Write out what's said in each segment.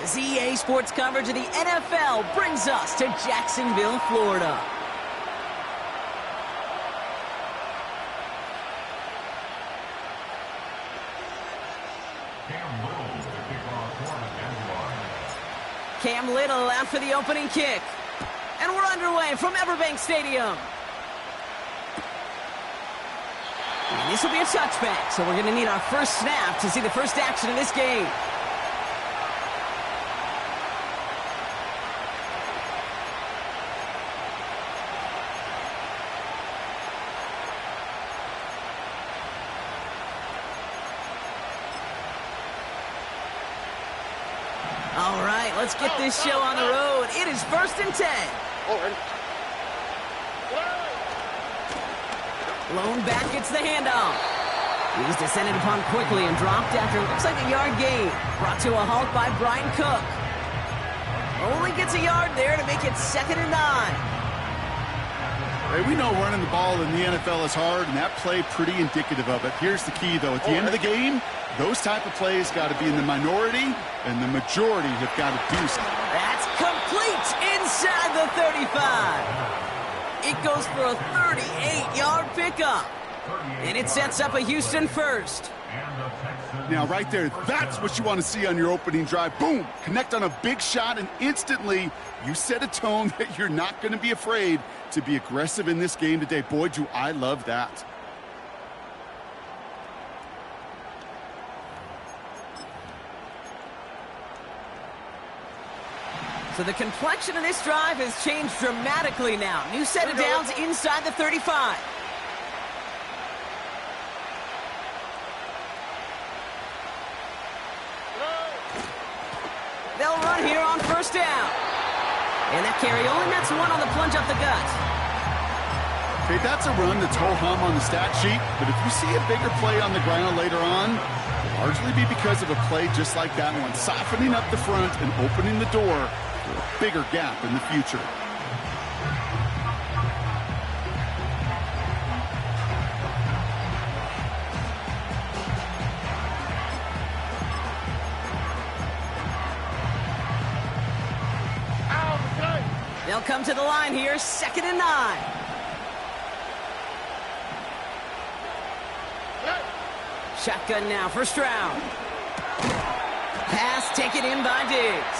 as EA Sports coverage of the NFL brings us to Jacksonville, Florida. Cam Little out for the opening kick. And we're underway from Everbank Stadium. And this will be a touchback, so we're going to need our first snap to see the first action of this game. All right, let's get this show on the road. It is 1st and 10. Lone back gets the handoff. He was descended upon quickly and dropped after it looks like a yard gain. Brought to a halt by Brian Cook. Only gets a yard there to make it 2nd and 9. Hey, we know running the ball in the NFL is hard, and that play pretty indicative of it. Here's the key, though. At the end of the game, those type of plays got to be in the minority, and the majority have got to do something. That's complete inside the 35. It goes for a 38-yard pickup. And it sets up a Houston first. Now, right there, that's what you want to see on your opening drive. Boom! Connect on a big shot, and instantly you set a tone that you're not going to be afraid to be aggressive in this game today. Boy, do I love that. So the complexion of this drive has changed dramatically now. New set of downs inside the 35. They'll run here on 1st down. And that carry only nets one on the plunge up the gut. Okay, that's a run that's ho-hum on the stat sheet, but if you see a bigger play on the ground later on, it'll largely be because of a play just like that one, softening up the front and opening the door for a bigger gap in the future. They'll come to the line here, 2nd and 9. Shotgun now, 1st round. Pass taken in by Diggs.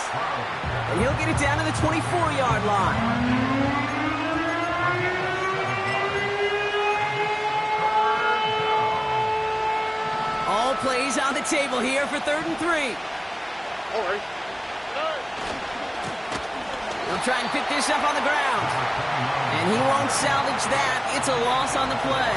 And he'll get it down to the 24-yard line. All plays on the table here for 3rd and 3. All right. He'll try and pick this up on the ground. And he won't salvage that. It's a loss on the play.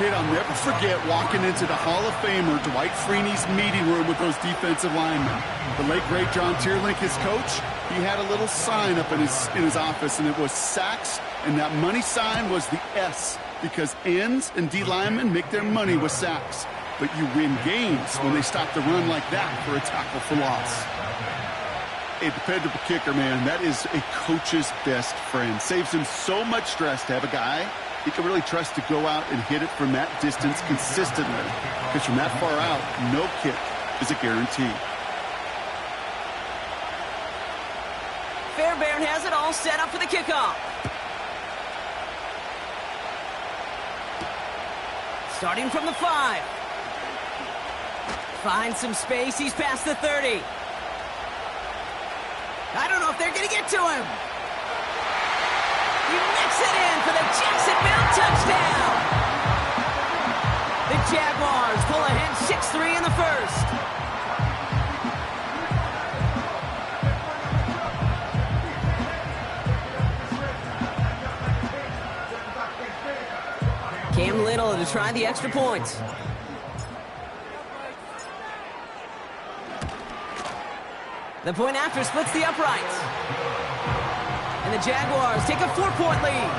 Kid, I'll never forget walking into the Hall of Famer Dwight Freeney's meeting room with those defensive linemen. The late, great John Tierlink, his coach, he had a little sign up in his office, and it was sacks, and that money sign was the S, because ends and D linemen make their money with sacks. But you win games when they stop the run like that for a tackle for loss. A dependable kicker, man, that is a coach's best friend. Saves him so much stress to have a guy he can really trust to go out and hit it from that distance consistently. Because from that far out, no kick is a guarantee. Fairbairn has it all set up for the kickoff. Starting from the 5. Finds some space. He's past the 30. I don't know if they're going to get to him. He nicks it in for the Jacksonville touchdown. The Jaguars pull ahead 6-3 in the first. Cam Little to try the extra point. The point after splits the uprights. And the Jaguars take a 4-point lead.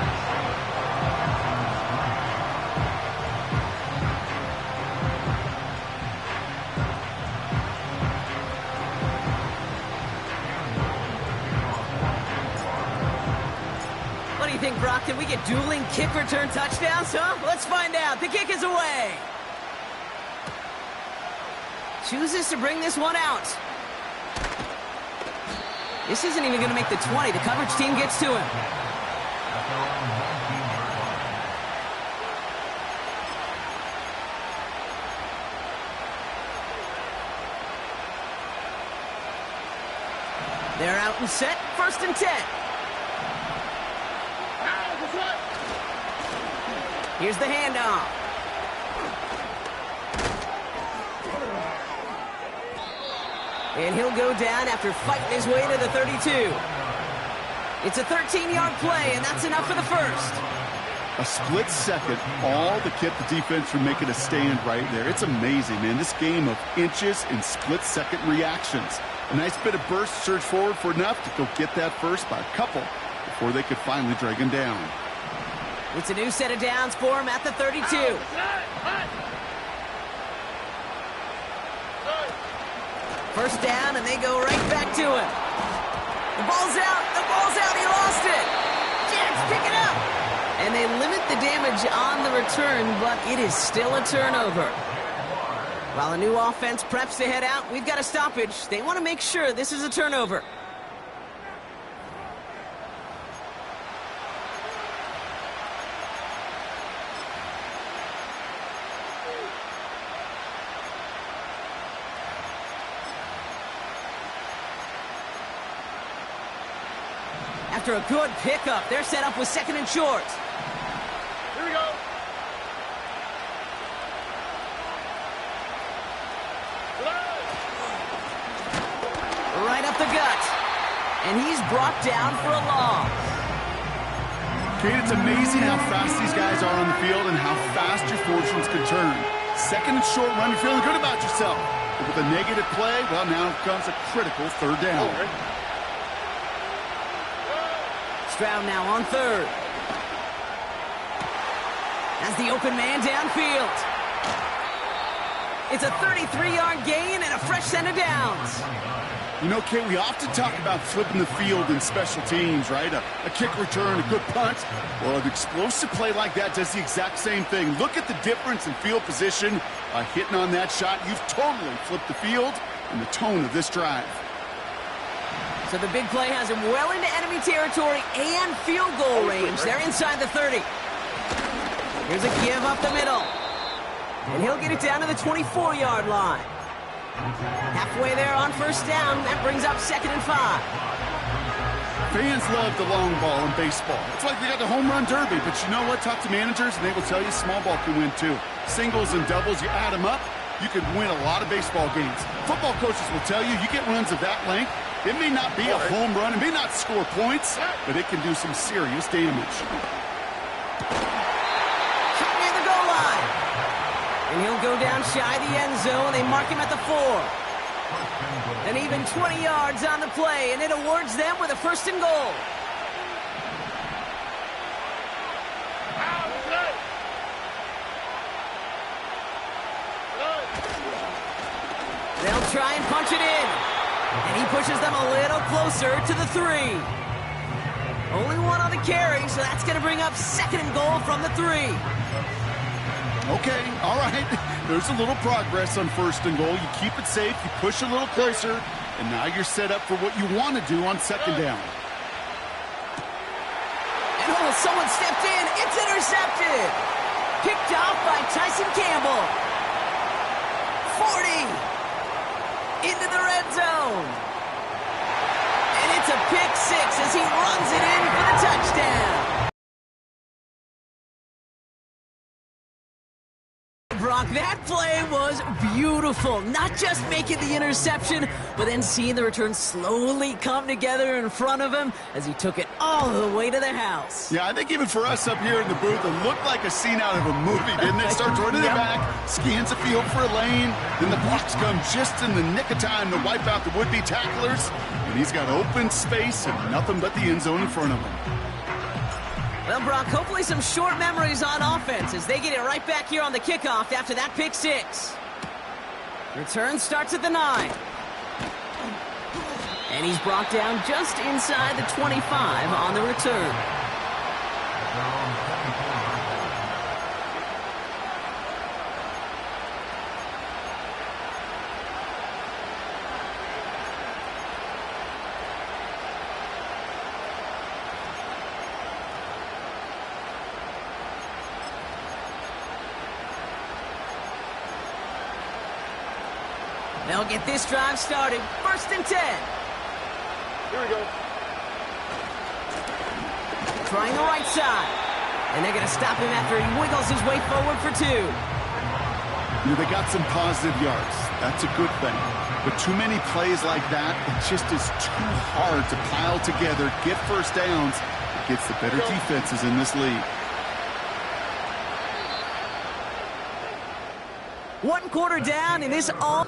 What do you think, Brock? Did we get dueling kick return touchdowns, huh? Let's find out. The kick is away. Chooses to bring this one out. This isn't even going to make the 20. The coverage team gets to him. They're out and set. 1st and 10. Here's the handoff. And he'll go down after fighting his way to the 32. It's a 13-yard play, and that's enough for the first. A split second, all that kept the defense from making a stand right there. It's amazing, man. This game of inches and split-second reactions. A nice bit of burst, surge forward for enough to go get that first by a couple before they could finally drag him down. It's a new set of downs for him at the 32. First down, and they go right back to him. The ball's out. The ball's out. He lost it. Jets pick it up. And they limit the damage on the return, but it is still a turnover. While a new offense preps to head out, we've got a stoppage. They want to make sure this is a turnover. After a good pickup, they're set up with 2nd and short. Here we go. Right up the gut. And he's brought down for a loss. Kate, it's amazing how fast these guys are on the field and how fast your fortunes can turn. 2nd and short run, you're feeling good about yourself. But with a negative play, well, now comes a critical 3rd down. Stroud now on 3rd. As the open man downfield. It's a 33-yard gain and a fresh set of downs. You know, Kate, we often talk about flipping the field in special teams, right? A kick return, a good punt. Well, an explosive play like that does the exact same thing. Look at the difference in field position. By hitting on that shot, you've totally flipped the field and the tone of this drive. So the big play has him well into enemy territory and field goal range. They're inside the 30. Here's a give up the middle. And he'll get it down to the 24-yard line. Halfway there on 1st down. That brings up 2nd and 5. Fans love the long ball in baseball. It's like they got the home run derby. But you know what? Talk to managers, and they will tell you small ball can win too. Singles and doubles, you add them up, you could win a lot of baseball games. Football coaches will tell you, you get runs of that length, it may not be a home run, it may not score points, but it can do some serious damage. Shot near the goal line. And he'll go down shy of the end zone. They mark him at the 4. An even 20 yards on the play, and it awards them with a 1st and goal. They'll try and punch it in. And he pushes them a little closer to the 3. Only one on the carry, so that's going to bring up 2nd and goal from the 3. Okay, all right. There's a little progress on 1st and goal. You keep it safe, you push a little closer, and now you're set up for what you want to do on 2nd down. And oh, someone stepped in. It's intercepted. Picked off by Tyson Campbell. 40. Into the red zone. And it's a pick 6 as he runs it in for the touchdown. Brock, that play was beautiful. Not just making the interception, but then seeing the return slowly come together in front of him as he took it all the way to the house. Yeah, I think even for us up here in the booth, it looked like a scene out of a movie, didn't it? Starts running it back, scans the field for a lane, then the blocks come just in the nick of time to wipe out the would-be tacklers, and he's got open space and nothing but the end zone in front of him. Well, Brock, hopefully some short memories on offense as they get it right back here on the kickoff after that pick 6. Return starts at the 9. And he's brought down just inside the 25 on the return. They'll get this drive started. 1st and 10. Here we go. Trying the right side. And they're going to stop him after he wiggles his way forward for 2. They got some positive yards. That's a good thing. But too many plays like that, it just is too hard to pile together, get first downs against the better defenses in this league. 1 quarter down, and this all...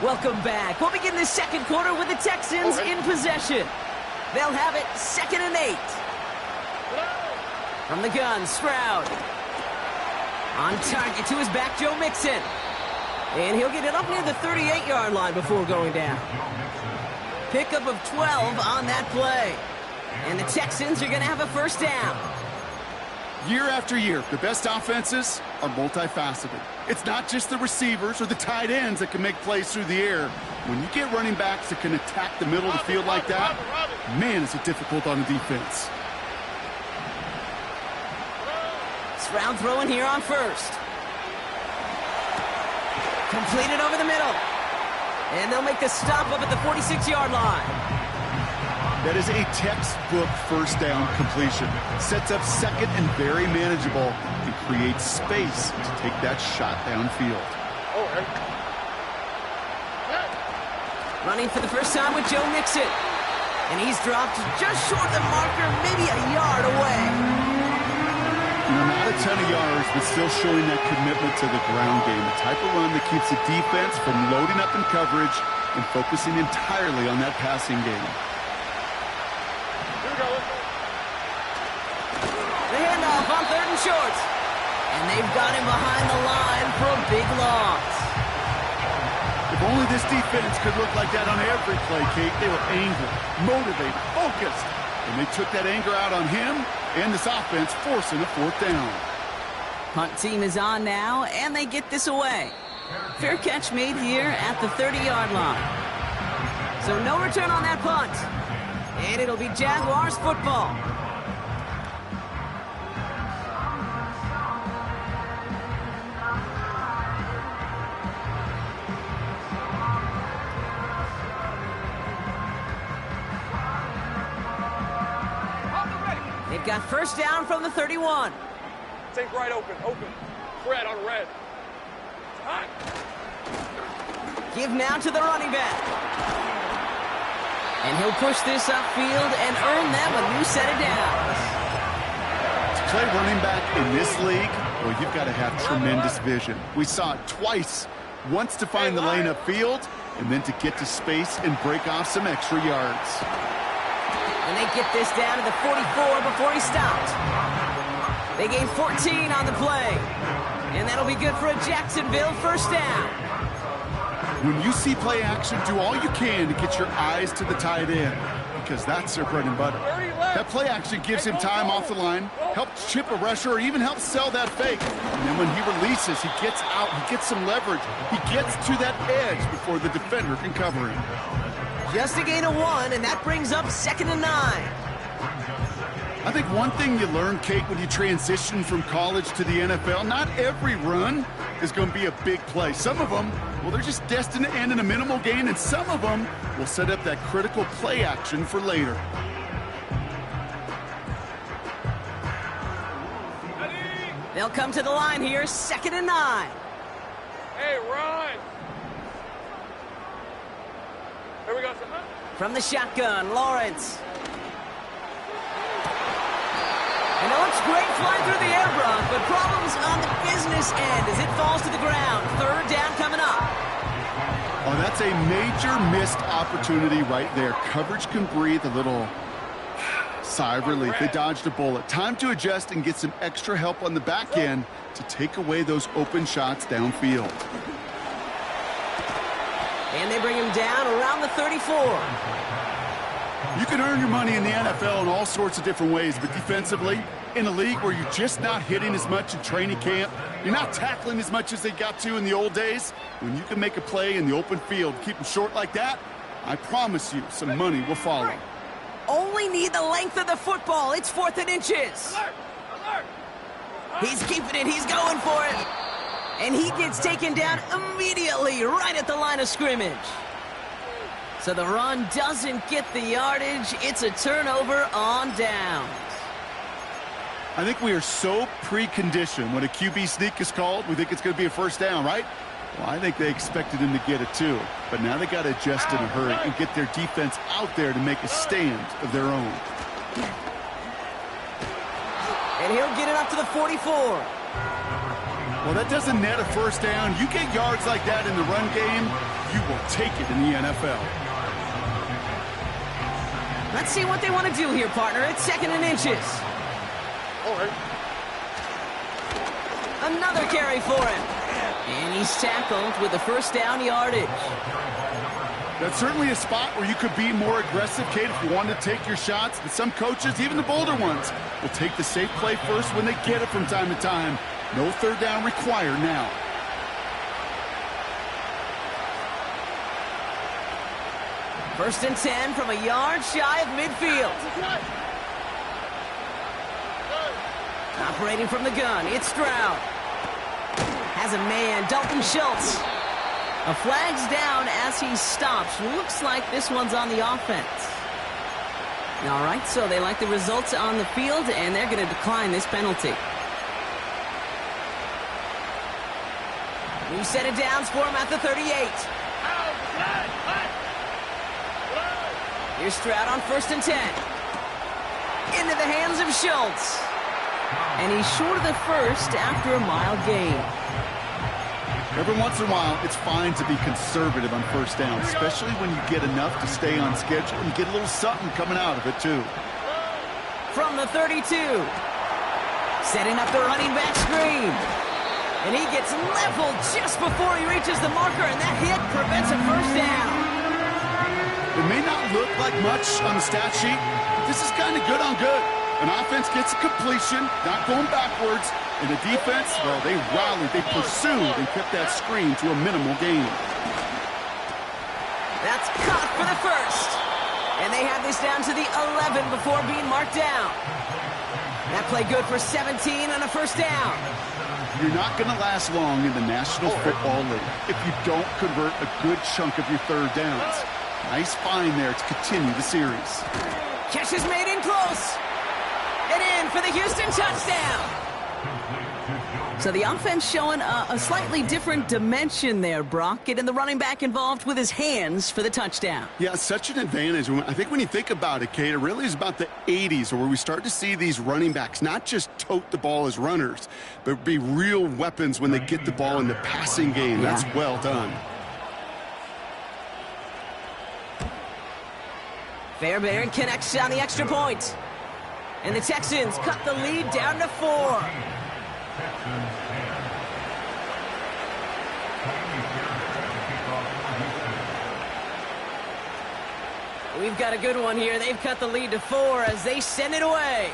Welcome back. We'll begin the 2nd quarter with the Texans in possession. They'll have it 2nd and 8. From the gun, Stroud. On target to his back, Joe Mixon. And he'll get it up near the 38-yard line before going down. Pickup of 12 on that play. And the Texans are going to have a 1st down. Year after year, the best offenses are multifaceted. It's not just the receivers or the tight ends that can make plays through the air. When you get running backs that can attack the middle of the field like that, man, is it difficult on the defense. Stroud throwing here on 1st. Completed over the middle. And they'll make the stop up at the 46-yard line. That is a textbook 1st down completion. Sets up 2nd and very manageable and creates space to take that shot downfield. Running for the 1st time with Joe Mixon. And he's dropped just short of the marker, maybe a yard away. Not a ton of yards, but still showing that commitment to the ground game. The type of run that keeps the defense from loading up in coverage and focusing entirely on that passing game. The handoff on 3rd and short. And they've got him behind the line for a big loss. If only this defense could look like that on every play, Kate. They were angry, motivated, focused. And they took that anger out on him and this offense, forcing a 4th down. Punt team is on now, and they get this away. Fair catch made here at the 30-yard line. So no return on that punt. And it'll be Jaguars football. They've got 1st down from the 31. Take right open. Red on red. Hot. Give now to the running back. And he'll push this upfield and earn them a new set of downs. To play running back in this league, well, you've got to have tremendous vision. We saw it twice. Once to find the lane upfield, and then to get to space and break off some extra yards. And they get this down to the 44 before he stopped. They gain 14 on the play. And that'll be good for a Jacksonville 1st down. When you see play action, do all you can to get your eyes to the tight end, because that's their bread and butter. That play action gives him time off the line, helps chip a rusher, or even helps sell that fake. And then when he releases, he gets out, he gets some leverage. He gets to that edge before the defender can cover him. Just a gain of 1, and that brings up 2nd and 9. I think one thing you learn, Kate, when you transition from college to the NFL, not every run is going to be a big play. Some of them, well, they're just destined to end in a minimal gain, and some of them will set up that critical play action for later. They'll come to the line here, 2nd and 9. Hey, run! Here we go, son. From the shotgun, Lawrence. And it looks great flying through the air, Brock, but problems on the business end as it falls to the ground. 3rd down coming up. Oh, that's a major missed opportunity right there. Coverage can breathe a little sigh of relief. They dodged a bullet. Time to adjust and get some extra help on the back end to take away those open shots downfield. And they bring him down around the 34. You can earn your money in the NFL in all sorts of different ways, but defensively, in a league where you're just not hitting as much in training camp, you're not tackling as much as they got to in the old days, when you can make a play in the open field, keep them short like that, I promise you some money will follow. Only need the length of the football. It's 4th and inches. He's keeping it. He's going for it. And he gets taken down immediately right at the line of scrimmage. So the run doesn't get the yardage. It's a turnover on downs. I think we are so preconditioned when a QB sneak is called, we think it's going to be a first down, right? Well, I think they expected him to get it too. But now they got to adjust in a hurry and get their defense out there to make a stand of their own. And he'll get it up to the 44. Well, that doesn't net a first down. You get yards like that in the run game, you will take it in the NFL. Let's see what they want to do here, partner. It's 2nd and inches. All right. Another carry for him. And he's tackled with the first down yardage. That's certainly a spot where you could be more aggressive, Kate, if you want to take your shots. But some coaches, even the bolder ones, will take the safe play first when they get it from time to time. No third down required now. First and 10 from a yard shy of midfield. Operating from the gun, it's Stroud. Has a man, Dalton Schultz. A flag's down as he stops. Looks like this one's on the offense. All right, so they like the results on the field, and they're going to decline this penalty. New set of downs for him at the 38. Here's Stroud on 1st and 10. Into the hands of Schultz. And he's short of the first after a mile gain. Every once in a while, it's fine to be conservative on first down, especially when you get enough to stay on schedule and get a little something coming out of it, too. From the 32. Setting up the running back screen. And he gets leveled just before he reaches the marker, and that hit prevents a first down. It may not look like much on the stat sheet, but this is kind of good on good. An offense gets a completion, not going backwards, and the defense, well, they rallied, they pursued, and kept that screen to a minimal gain. That's caught for the first. And they have this down to the 11 before being marked down. That play good for 17 and a first down. You're not going to last long in the National Football League if you don't convert a good chunk of your third downs. Nice find there to continue the series. Catch is made in close. And in for the Houston touchdown. So the offense showing a slightly different dimension there, Brock. Getting the running back involved with his hands for the touchdown. Yeah, such an advantage. I think when you think about it, Kate, it really is about the 80s where we start to see these running backs not just tote the ball as runners, but be real weapons when they get the ball in the passing game. Yeah. That's well done. Fairbairn connects on the extra point. And the Texans cut the lead down to 4. We've got a good one here. They've cut the lead to 4 as they send it away.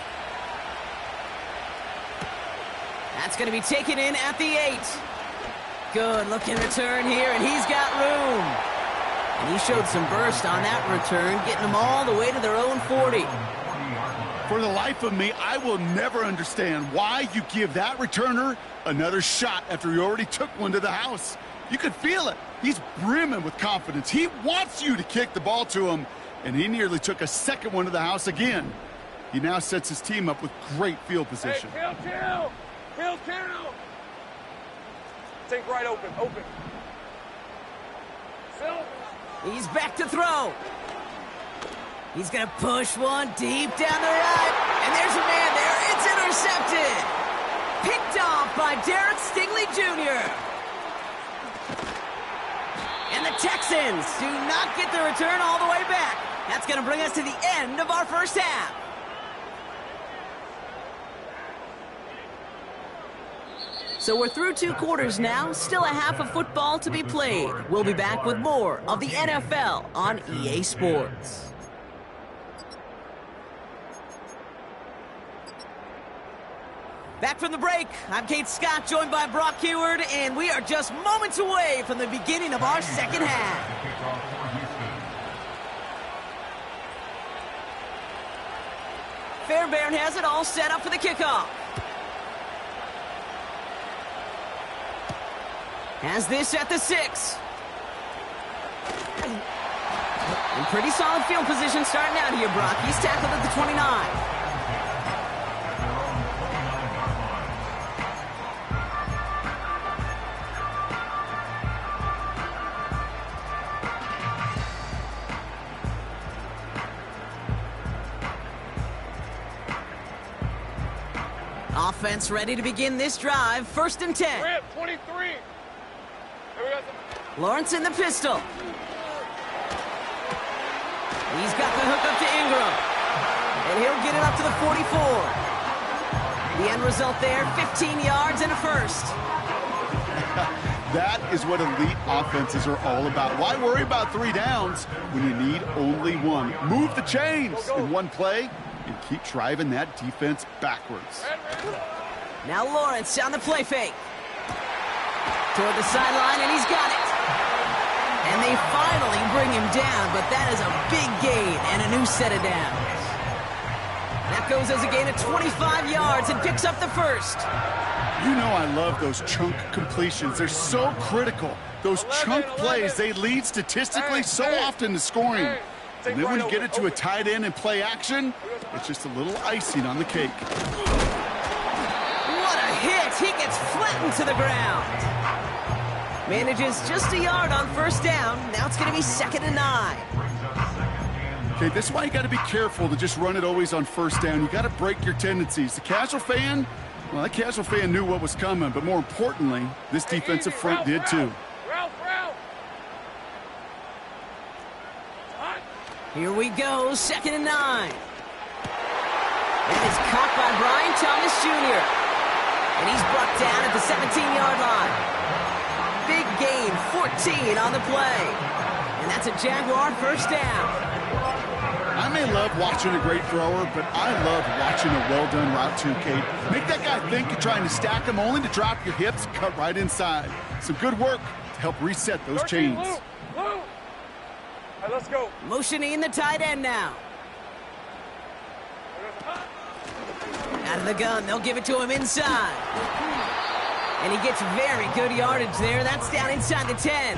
That's going to be taken in at the 8. Good looking return here, and he's got room. And he showed some burst on that return, getting them all the way to their own 40. For the life of me, I will never understand why you give that returner another shot after he already took one to the house. You could feel it. He's brimming with confidence. He wants you to kick the ball to him, and he nearly took a second one to the house again. He now sets his team up with great field position. Hey, kill. Take right open. Phil. He's back to throw. He's going to push one deep down the right. And there's a man there. It's intercepted. Picked off by Derek Stingley Jr. And the Texans do not get the return all the way back. That's going to bring us to the end of our first half. So we're through 2 quarters now, still a half of football to be played. We'll be back with more of the NFL on EA Sports. Back from the break, I'm Kate Scott, joined by Brock Heward, and we are just moments away from the beginning of our second half. Fairbairn has it all set up for the kickoff. Has this at the 6. In pretty solid field position starting out here, Brock. He's tackled at the 29. Offense ready to begin this drive. 1st and 10. Rip, 23. Lawrence in the pistol. He's got the hook up to Ingram. And he'll get it up to the 44. The end result there, 15 yards and a first. That is what elite offenses are all about. Why worry about 3 downs when you need only 1? Move the chains in one play and keep driving that defense backwards. Now Lawrence on the play fake. Toward the sideline, and he's got it. And they finally bring him down, but that is a big gain and a new set of downs. That goes as a gain of 25 yards and picks up the first. You know I love those chunk completions. They're so critical. Those chunk plays, they lead statistically so often to scoring. And then when you get it to a tight end and play action, it's just a little icing on the cake. What a hit! He gets flattened to the ground. Manages just a yard on 1st down. Now it's going to be 2nd and 9. Okay, this is why you got to be careful to just run it always on 1st down. You got to break your tendencies. The casual fan, well, that casual fan knew what was coming, but more importantly, this defensive front did too. Here we go, 2nd and 9. It is caught by Brian Thomas Jr. And he's brought down at the 17-yard line. Big gain, 14 on the play. And that's a Jaguar 1st down. I may love watching a great thrower, but I love watching a well-done route too, Kate. Make that guy think you're trying to stack him only to drop your hips, cut right inside. Some good work to help reset those chains. All right, let's go. Motioning the tight end now. Out of the gun, they'll give it to him inside. And he gets very good yardage there. That's down inside the 10.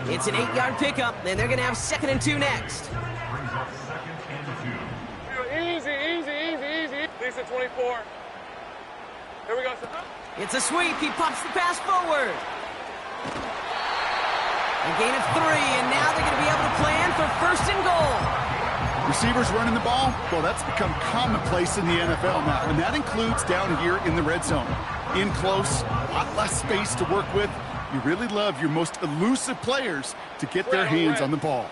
It's an 8-yard pickup, and they're going to have 2nd and 2 next. Easy. Lisa, 24. Here we go. It's a sweep. He pops the pass forward. A gain of 3, and now they're going to be able to plan for 1st and goal. Receivers running the ball, well, that's become commonplace in the NFL now, and that includes down here in the red zone. In close, a lot less space to work with. You really love your most elusive players to get their hands on the ball.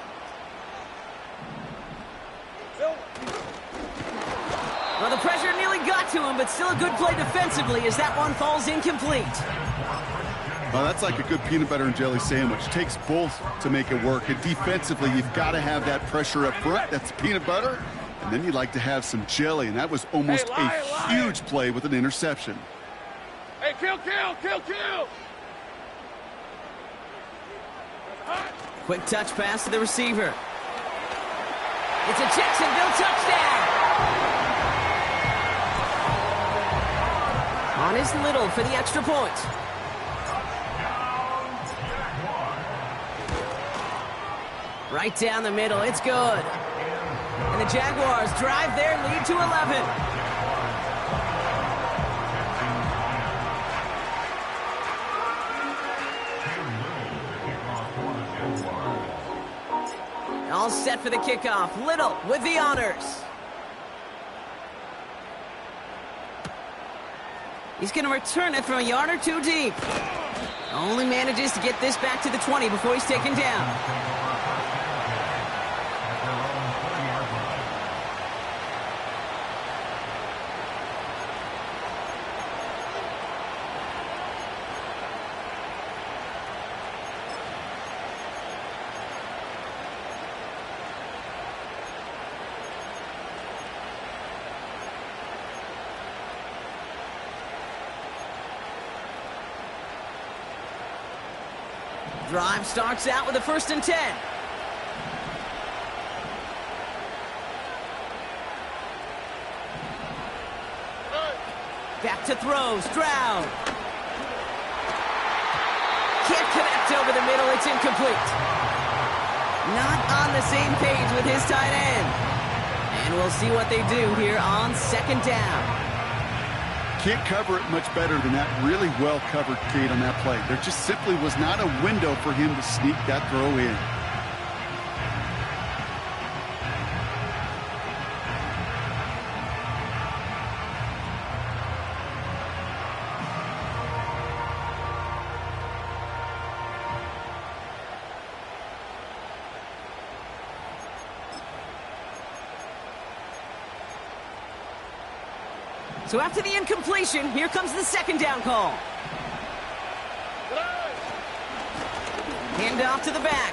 Well, the pressure nearly got to him, but still a good play defensively as that one falls incomplete. Well, that's like a good peanut butter and jelly sandwich. It takes both to make it work. And defensively, you've got to have that pressure up front. That's peanut butter. And then you'd like to have some jelly. And that was almost a huge play with an interception. Hey, kill! Quick touch pass to the receiver. It's a Jacksonville touchdown. On is Little for the extra point. Right down the middle, it's good. And the Jaguars drive their lead to 11. All set for the kickoff. Little with the honors. He's going to return it from a yard or 2 deep. Only manages to get this back to the 20 before he's taken down. Drive starts out with a 1st and 10. Back to throw, Stroud. Can't connect over the middle, it's incomplete. Not on the same page with his tight end. And we'll see what they do here on 2nd down. Can't cover it much better than that. Really well covered, Kate, on that play. There just simply was not a window for him to sneak that throw in. So after the incompletion, here comes the 2nd down call. Hand off to the back.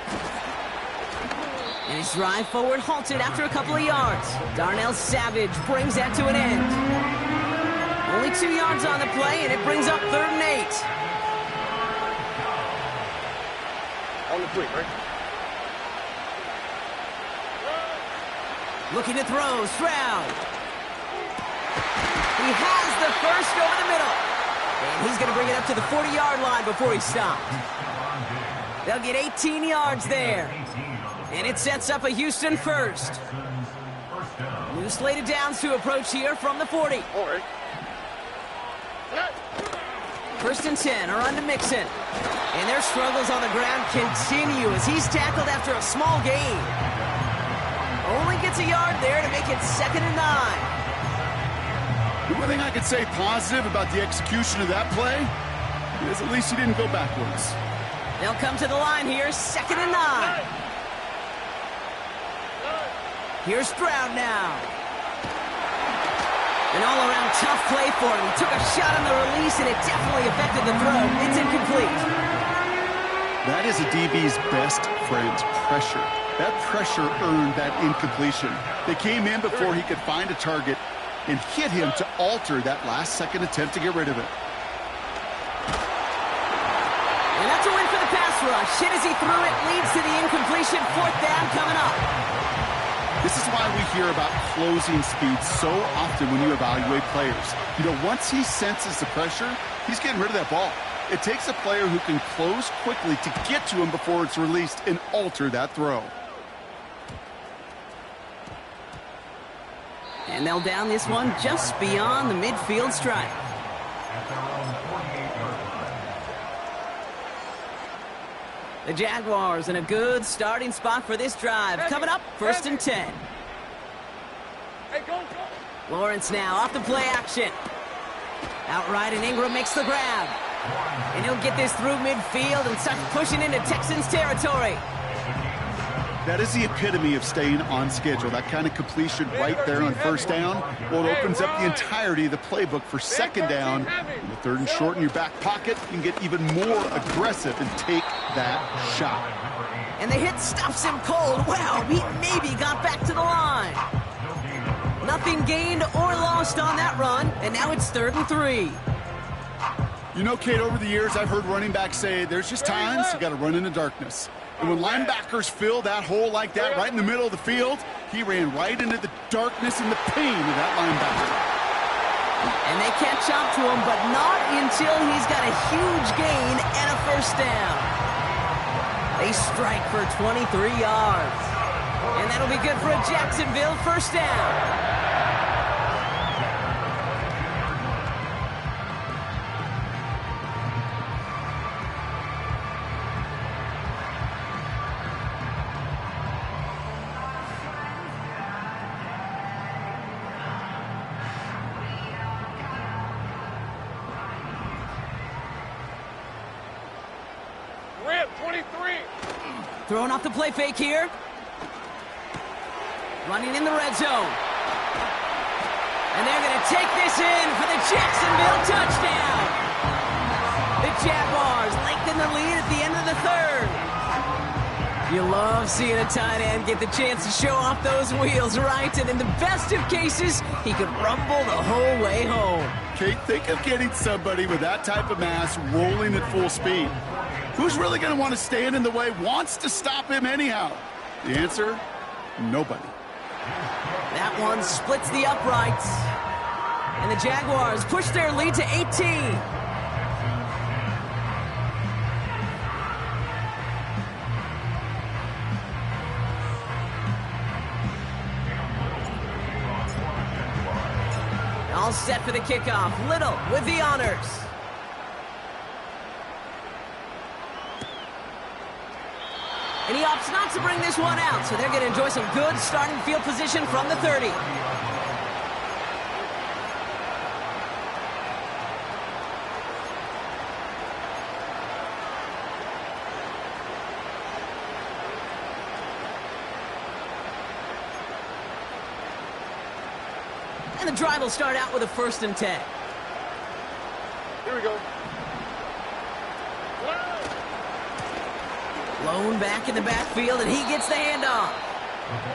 And his drive forward halted after a couple of yards. Darnell Savage brings that to an end. Only 2 yards on the play, and it brings up 3rd and 8. On the quick, right? Looking to throw, Stroud. He has the 1st over the middle. And he's going to bring it up to the 40-yard line before he stopped. They'll get 18 yards there. And it sets up a Houston 1st. New slated downs to approach here from the 40. All right. 1st and 10 are on to Mixon. And their struggles on the ground continue as he's tackled after a small gain. Only gets a yard there to make it 2nd and 9. The one thing I could say positive about the execution of that play is at least he didn't go backwards. They'll come to the line here, 2nd and 9. Here's Stroud now. An all-around tough play for him. He took a shot on the release, and it definitely affected the throw. It's incomplete. That is a DB's best friend, pressure. That pressure earned that incompletion. They came in before he could find a target and hit him to alter that last-second attempt to get rid of it. And that's a win for the pass rush. Hit as he threw it, leads to the incompletion. 4th down coming up. This is why we hear about closing speed so often when you evaluate players. You know, once he senses the pressure, he's getting rid of that ball. It takes a player who can close quickly to get to him before it's released and alter that throw. And they'll down this one just beyond the midfield stripe. The Jaguars in a good starting spot for this drive. Coming up, 1st and 10. Hey, go, go. Lawrence now off the play action. Outright, and Ingram makes the grab. And he'll get this through midfield and start pushing into Texans territory. That is the epitome of staying on schedule. That kind of completion right there on 1st down. Well, it opens up the entirety of the playbook for 2nd down. In the 3rd and short in your back pocket, you can get even more aggressive and take that shot. And the hit stops him cold. Wow, he maybe got back to the line. Nothing gained or lost on that run, and now it's 3rd and 3. You know, Kate, over the years, I've heard running backs say there's just times you got to run in the darkness. And when linebackers fill that hole like that right in the middle of the field, he ran right into the darkness and the pain of that linebacker. And they catch up to him, but not until he's got a huge gain and a 1st down. They strike for 23 yards. And that'll be good for a Jacksonville 1st down. Throwing off the play fake here. Running in the red zone. And they're going to take this in for the Jacksonville touchdown. The Jaguars lengthen the lead at the end of the 3rd. You love seeing a tight end get the chance to show off those wheels, right? And in the best of cases, he could rumble the whole way home. Kate, think of getting somebody with that type of mass rolling at full speed. Who's really going to want to stand in the way, wants to stop him anyhow? The answer, nobody. That one splits the uprights. And the Jaguars push their lead to 18. All set for the kickoff. Little with the honors. And he opts not to bring this one out, so they're going to enjoy some good starting field position from the 30. And the drive will start out with a 1st and 10. Here we go. Blown back in the backfield, and he gets the handoff.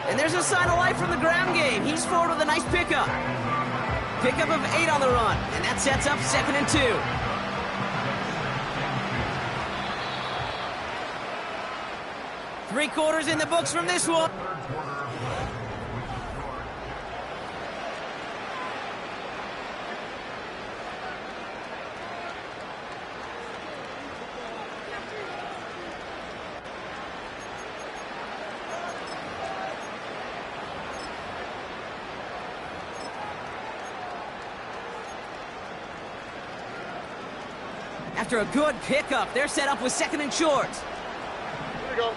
And there's a sign of life from the ground game. He's forward with a nice pickup. Pickup of 8 on the run, and that sets up 2nd and 2. Three quarters in the books from this one. After a good pickup, they're set up with 2nd and short. Here we go.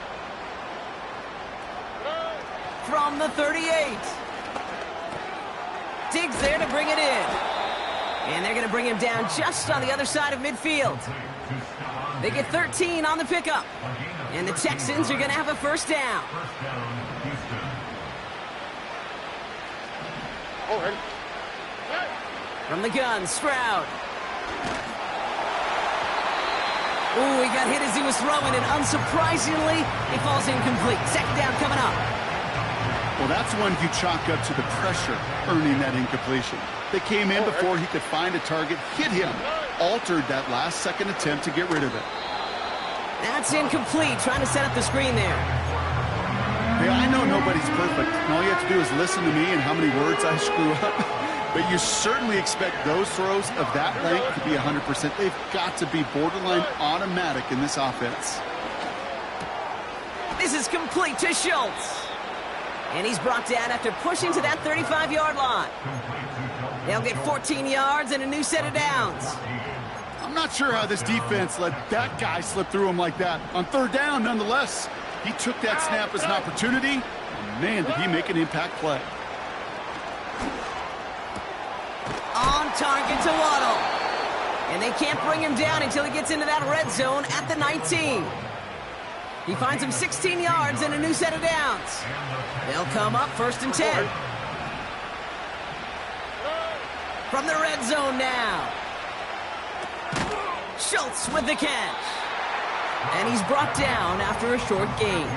From the 38. Diggs there to bring it in. And they're going to bring him down just on the other side of midfield. They get 13 on the pickup. And the Texans are going to have a 1st down. All right. From the gun, Stroud. Ooh, he got hit as he was throwing, and unsurprisingly, he falls incomplete. 2nd down coming up. Well, that's one you chalk up to the pressure earning that incompletion. They came in before he could find a target, hit him, altered that last 2nd attempt to get rid of it. That's incomplete, trying to set up the screen there. Hey, I know nobody's perfect, and all you have to do is listen to me and how many words I screw up. But you certainly expect those throws of that length to be 100%. They've got to be borderline automatic in this offense. This is complete to Schultz. And he's brought down after pushing to that 35-yard line. They'll get 14 yards and a new set of downs. I'm not sure how this defense let that guy slip through him like that. On 3rd down, nonetheless, he took that snap as an opportunity. And man, did he make an impact play. On target to Waddle. And they can't bring him down until he gets into that red zone at the 19. He finds him 16 yards and a new set of downs. They'll come up 1st and 10. From the red zone now. Schultz with the catch. And he's brought down after a short gain.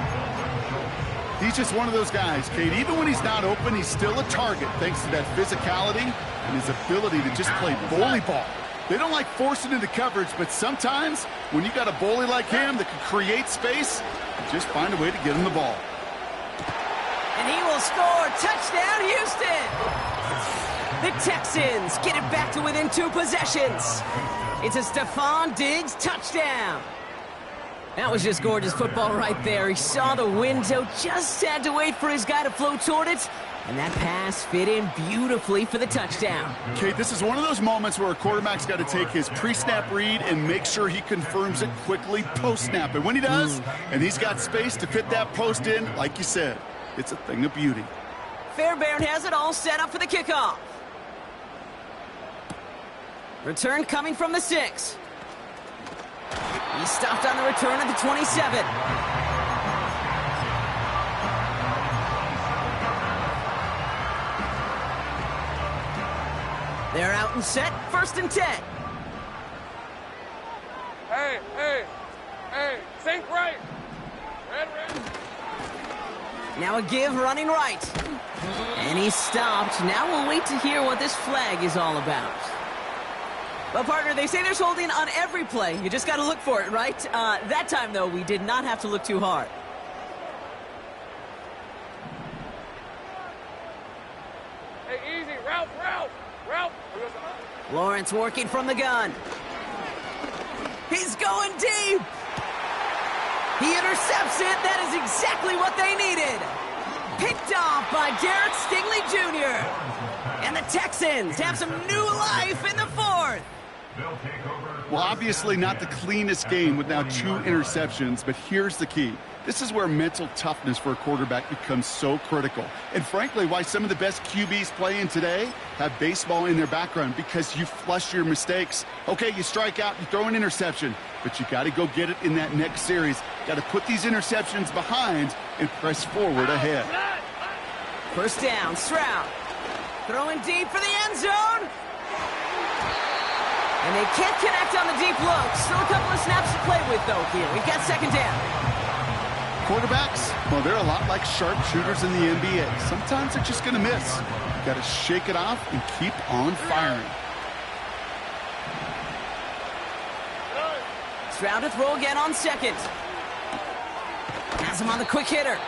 He's just one of those guys, Kate. Even when he's not open, he's still a target thanks to that physicality and his ability to just play bully ball. They don't like forcing into coverage, but sometimes when you got a bully like him that can create space, you just find a way to get him the ball. And he will score. Touchdown, Houston! The Texans get it back to within 2 possessions. It's a Stephon Diggs touchdown. That was just gorgeous football right there. He saw the window, just had to wait for his guy to flow toward it, and that pass fit in beautifully for the touchdown. Kate, this is one of those moments where a quarterback's got to take his pre-snap read and make sure he confirms it quickly post-snap. And when he does, and he's got space to fit that post in, like you said, it's a thing of beauty. Fairbairn has it all set up for the kickoff. Return coming from the 6. He stopped on the return at the 27. They're out and set, 1st and 10. Hey, think right. Red. Now a give running right. And he stopped. Now we'll wait to hear what this flag is all about. Well, partner, they say there's holding on every play. You just got to look for it, right? That time, though, we did not have to look too hard. Hey, easy. Route. Lawrence working from the gun. He's going deep. He intercepts it. That is exactly what they needed. Picked off by Derek Stingley Jr. And the Texans have some new life in the fourth. Well, obviously not the cleanest game with now 2 interceptions, but here's the key. This is where mental toughness for a quarterback becomes so critical. And frankly, why some of the best QBs playing today have baseball in their background, because you flush your mistakes. Okay, you strike out, you throw an interception, but you got to go get it in that next series. Got to put these interceptions behind and press forward ahead. First down, Stroud. Throwing deep for the end zone. And they can't connect on the deep look. Still a couple of snaps to play with, though, here. We've got second down. Quarterbacks, well, they're a lot like sharpshooters in the NBA. Sometimes they're just going to miss. Got to shake it off and keep on firing. Stroud to throw again on second. Has him on the quick hitter.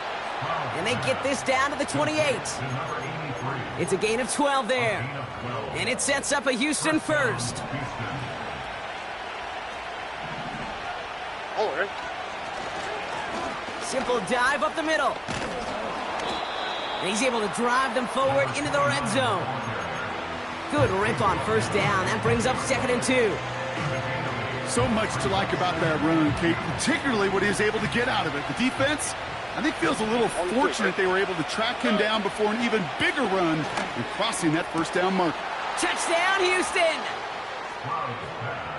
And they get this down to the 28. It's a gain of 12 there. And it sets up a Houston first. Oh, right. Simple dive up the middle. And he's able to drive them forward into the red zone. Good rip on first down. That brings up 2nd and 2. So much to like about that run, Kate, particularly what he was able to get out of it. The defense, I think, feels a little fortunate they were able to track him down before an even bigger run and crossing that first down mark. Touchdown, Houston!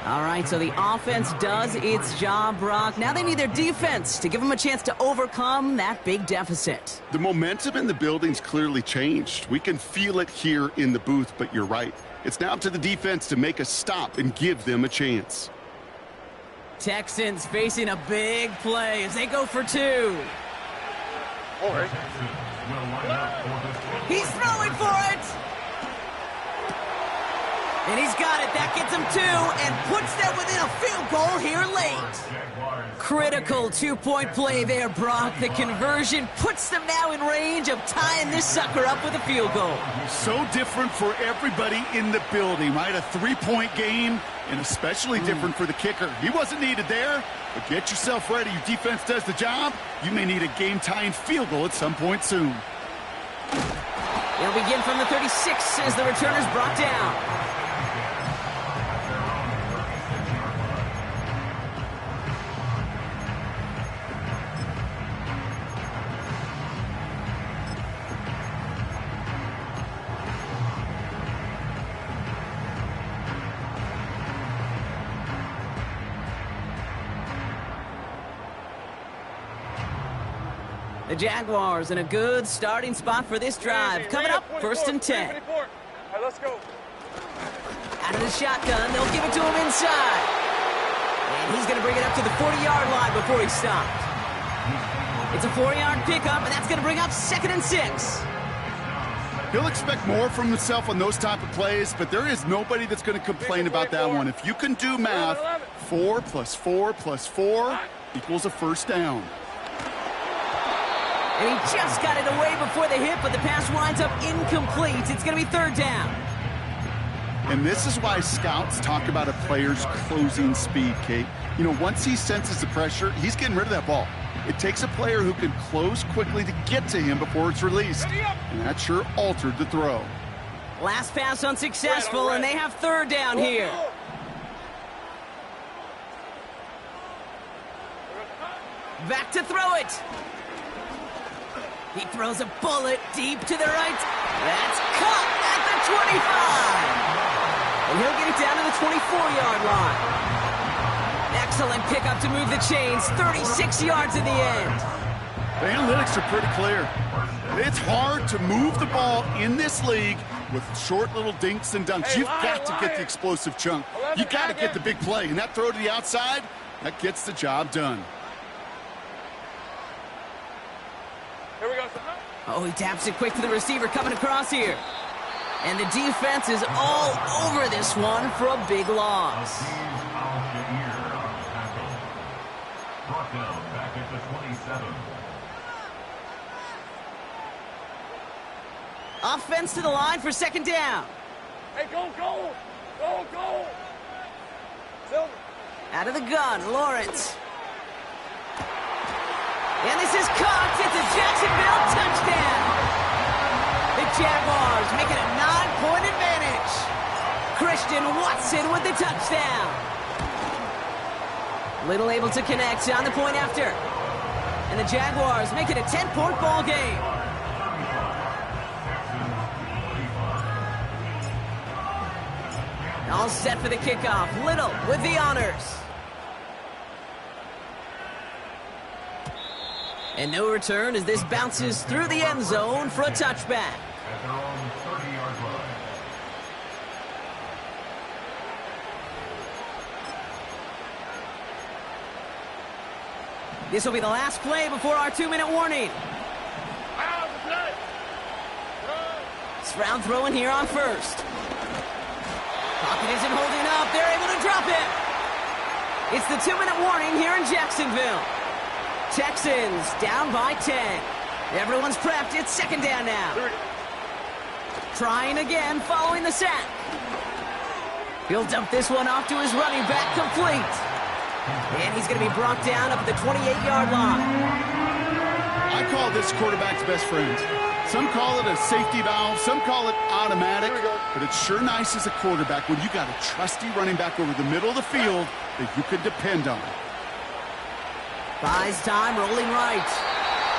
All right, so the offense does its job, Brock. Now they need their defense to give them a chance to overcome that big deficit. The momentum in the building's clearly changed. We can feel it here in the booth, but you're right. It's now up to the defense to make a stop and give them a chance. Texans facing a big play as they go for 2. All right. He's throwing for it! And he's got it. That gets him 2 and puts them within a field goal here late. Critical 2-point play there, Brock. The conversion puts them now in range of tying this sucker up with a field goal. So different for everybody in the building, right? A 3-point game, and especially different for the kicker. He wasn't needed there, but get yourself ready. Your defense does the job. You may need a game-tying field goal at some point soon. They'll begin from the 36 as the returner's brought down. The Jaguars in a good starting spot for this drive. Coming up, 1st and 10. All right, let's go. Out of the shotgun, they'll give it to him inside. And he's going to bring it up to the 40-yard line before he stopped. It's a 4-yard pickup, and that's going to bring up 2nd and 6. He'll expect more from himself on those type of plays, but there is nobody that's going to complain about that one. If you can do math, 4 + 4 + 4 equals a first down. And he just got it away before the hit, but the pass winds up incomplete. It's going to be 3rd down. And this is why scouts talk about a player's closing speed, Kate. You know, once he senses the pressure, he's getting rid of that ball. It takes a player who can close quickly to get to him before it's released. And that sure altered the throw. Last pass unsuccessful, and they have 3rd down here. Back to throw it. He throws a bullet deep to the right. That's caught at the 25. And he'll get it down to the 24-yard line. Excellent pickup to move the chains. 36 yards in the end. The analytics are pretty clear. It's hard to move the ball in this league with short little dinks and dunks. You've got to get the explosive chunk. You've got to get the big play. And that throw to the outside, that gets the job done. Here we go. Oh, he taps it quick to the receiver coming across here. And the defense is all over this one for a big loss. Brought down back at the 27. Offense to the line for second down. Hey, go, go! Go, go! Silver. Out of the gun, Lawrence. And this is caught. It's a Jacksonville touchdown. The Jaguars make it a 9-point advantage. Christian Watson with the touchdown. Little able to connect on the point after. And the Jaguars make it a 10-point ball game. All set for the kickoff. Little with the honors. And no return as this bounces through the end zone for a touchback. At their own 30-yard line. This will be the last play before our 2-minute warning. Stroud throwing here on first. Pocket isn't holding up. They're able to drop it. It's the 2-minute warning here in Jacksonville. Texans down by 10. Everyone's prepped. It's second down now. Trying again following the sack. He'll dump this one off to his running back, complete. And he's going to be brought down up at the 28-yard line. I call this quarterback's best friend. Some call it a safety valve, some call it automatic, but it's sure nice as a quarterback when you got a trusty running back over the middle of the field that you can depend on. Buys time, rolling right.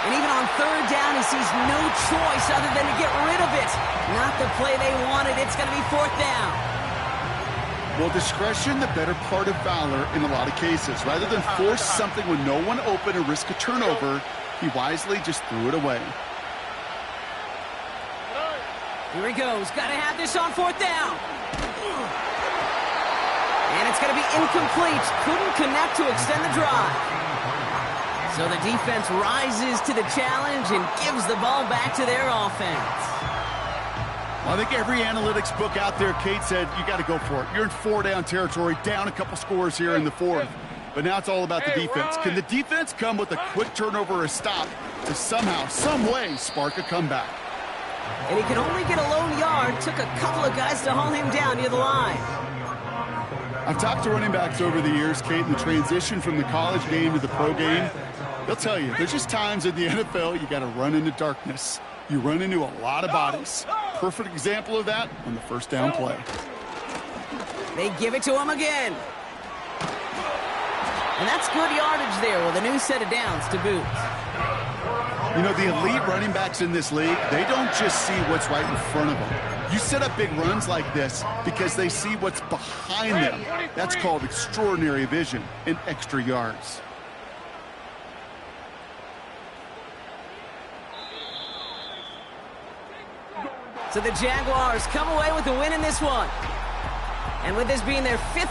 And even on third down, he sees no choice other than to get rid of it. Not the play they wanted. It's going to be fourth down. Well, discretion, the better part of valor in a lot of cases. Rather than force something with no one open and risk a turnover, he wisely just threw it away. Here he goes. Got to have this on fourth down. And it's going to be incomplete. Couldn't connect to extend the drive. So the defense rises to the challenge and gives the ball back to their offense. Well, I think every analytics book out there, Kate, said you got to go for it. You're in 4-down territory, down a couple scores here in the fourth. But now it's all about the defense. Can the defense come with a quick turnover or a stop to somehow, some way, spark a comeback? And he can only get a lone yard. Took a couple of guys to haul him down near the line. I've talked to running backs over the years, Kate, in the transition from the college game to the pro game. They'll tell you, there's just times in the NFL you got to run into darkness. You run into a lot of bodies. Perfect example of that on the first down play. They give it to him again. And that's good yardage there with a new set of downs to boot. You know, the elite running backs in this league, they don't just see what's right in front of them. You set up big runs like this because they see what's behind them. That's called extraordinary vision and extra yards. So the Jaguars come away with the win in this one. And with this being their fifth